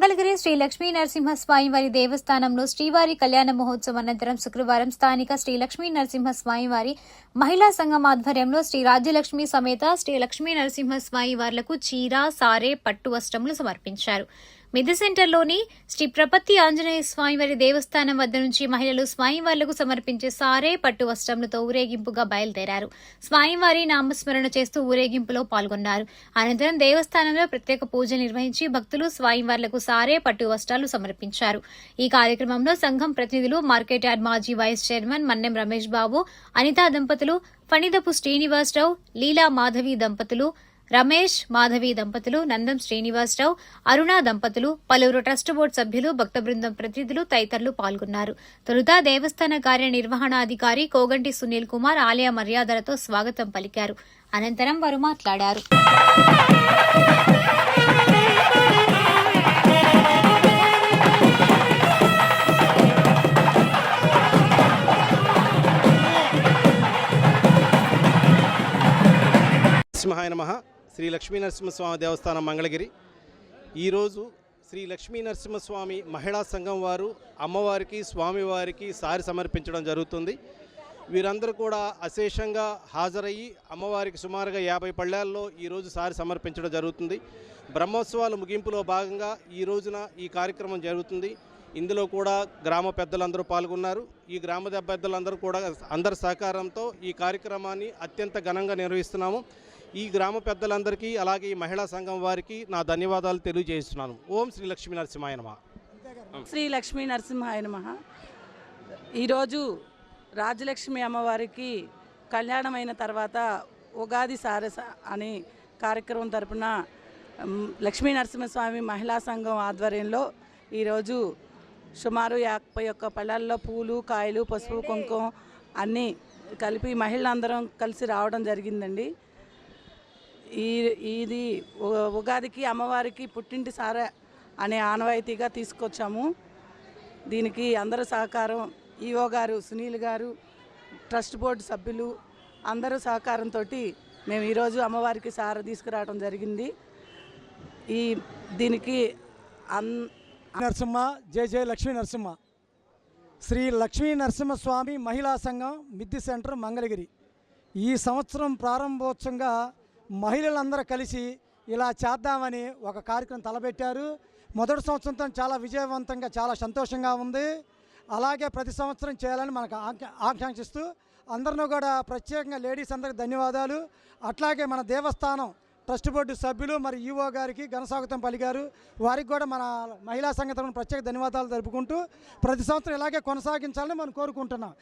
మంగళగిరి శ్రీ లక్ష్మీ నరసింహస్వామి వారి దేవస్థానంలో శ్రీవారి కళ్యాణ మహోత్సవం అనంతరం శుక్రవారం స్థానిక శ్రీ లక్ష్మీ నరసింహస్వామి వారి మహిళా సంఘం ఆధ్వర్యంలో శ్రీ రాజ్యలక్ష్మి సమేత శ్రీ లక్ష్మీ నరసింహస్వామి వార్లకు చీర, సారే, పట్టు వస్త్రములు సమర్పించారు. మిద్దె సెంటర్లోని శ్రీ ప్రపత్తి ఆంజనేయ స్వామివారి దేవస్థానం వద్ద నుంచి మహిళలు స్వామివార్లకు సమర్పించే సారే, పట్టు వస్త్రములతో ఊరేగింపుగా బయలుదేరారు. స్వామివారి నామస్మరణ చేస్తూ ఊరేగింపులో పాల్గొన్నారు. అనంతరం దేవస్థానంలో ప్రత్యేక పూజలు నిర్వహించి భక్తులు స్వామివార్లకు సారే, పట్టు వస్త్రాలు సమర్పించారు. ఈ కార్యక్రమంలో సంఘం ప్రతినిధులు మార్కెట్ యార్డ్ మాజీ వైస్ చైర్మన్ మన్నెం రమేష్ బాబు, అనితా దంపతులు, ఫణిదపు శ్రీనివాసరావు, లీలా మాధవి దంపతులు, రమేష్ మాధవి దంపతులు, నందం శ్రీనివాసరావు, అరుణ దంపతులు, పలువురు ట్రస్ట్ బోర్డు సభ్యులు, భక్త బృందం ప్రతినిధులు తదితరులు పాల్గొన్నారు. తొలుత దేవస్థాన కార్యనిర్వహణాధికారి కోగంటి సునీల్ కుమార్ ఆలయ మర్యాదలతో స్వాగతం పలికారు. అనంతరం వారు మాట్లాడారు. నరసింహాయ నమః. శ్రీ లక్ష్మీ నరసింహస్వామి దేవస్థానం మంగళగిరి. ఈరోజు శ్రీ లక్ష్మీ నరసింహస్వామి మహిళా సంఘం వారు అమ్మవారికి, స్వామివారికి సారి సమర్పించడం జరుగుతుంది. వీరందరూ కూడా అశేషంగా హాజరయ్యి అమ్మవారికి సుమారుగా 50 పళ్ళాల్లో ఈరోజు సారి సమర్పించడం జరుగుతుంది. బ్రహ్మోత్సవాల ముగింపులో భాగంగా ఈ రోజున ఈ కార్యక్రమం జరుగుతుంది. ఇందులో కూడా గ్రామ పెద్దలందరూ పాల్గొన్నారు. ఈ గ్రామ పెద్దలందరూ కూడా అందరి సహకారంతో ఈ కార్యక్రమాన్ని అత్యంత ఘనంగా నిర్వహిస్తున్నాము. ఈ గ్రామ పెద్దలందరికీ అలాగే ఈ మహిళా సంఘం వారికి నా ధన్యవాదాలు తెలియజేస్తున్నాను. ఓం శ్రీ లక్ష్మీ నరసింహాయ నమః. శ్రీ లక్ష్మీ నరసింహాయ నమః. ఈరోజు రాజలక్ష్మి అమ్మవారికి కళ్యాణమైన తర్వాత ఉగాది సారస అనే కార్యక్రమం తరపున లక్ష్మీ నరసింహస్వామి మహిళా సంఘం ఆధ్వర్యంలో ఈరోజు సుమారు 51 పళ్ళాల్లో పూలు, కాయలు, పసుపు, కుంకుమ అన్నీ కలిపి మహిళలందరం కలిసి రావడం జరిగిందండి. ఇది ఉగాదికి అమ్మవారికి పుట్టింటి సార అనే ఆనవాయితీగా తీసుకొచ్చాము. దీనికి అందరూ సహకారం, ఈఓ గారు, సునీల్ గారు, ట్రస్ట్ బోర్డు సభ్యులు అందరూ సహకారంతో మేము ఈరోజు అమ్మవారికి సార తీసుకురావడం జరిగింది. దీనికి నరసింహ జై జై లక్ష్మీ నరసింహ. శ్రీ లక్ష్మీ నరసింహస్వామి మహిళా సంఘం మిద్దె సెంటర్ మంగళగిరి ఈ సంవత్సరం ప్రారంభోత్సవంగా మహిళలందరూ కలిసి ఇలా చేద్దామని ఒక కార్యక్రమం తలపెట్టారు. మొదటి సంవత్సరంతో చాలా విజయవంతంగా, చాలా సంతోషంగా ఉంది. అలాగే ప్రతి సంవత్సరం చేయాలని మనకు ఆకాంక్షిస్తూ అందరినూ కూడా ప్రత్యేకంగా లేడీస్ అందరికీ ధన్యవాదాలు. అట్లాగే మన దేవస్థానం ట్రస్ట్ బోర్డు సభ్యులు మరి ఈఓ గారికి ఘనస్వాగతం పలికారు. వారికి కూడా మన మహిళా సంఘం తరపున ప్రత్యేక ధన్యవాదాలు తెలుపుకుంటూ ప్రతి సంవత్సరం ఇలాగే కొనసాగించాలని మనం కోరుకుంటున్నాం.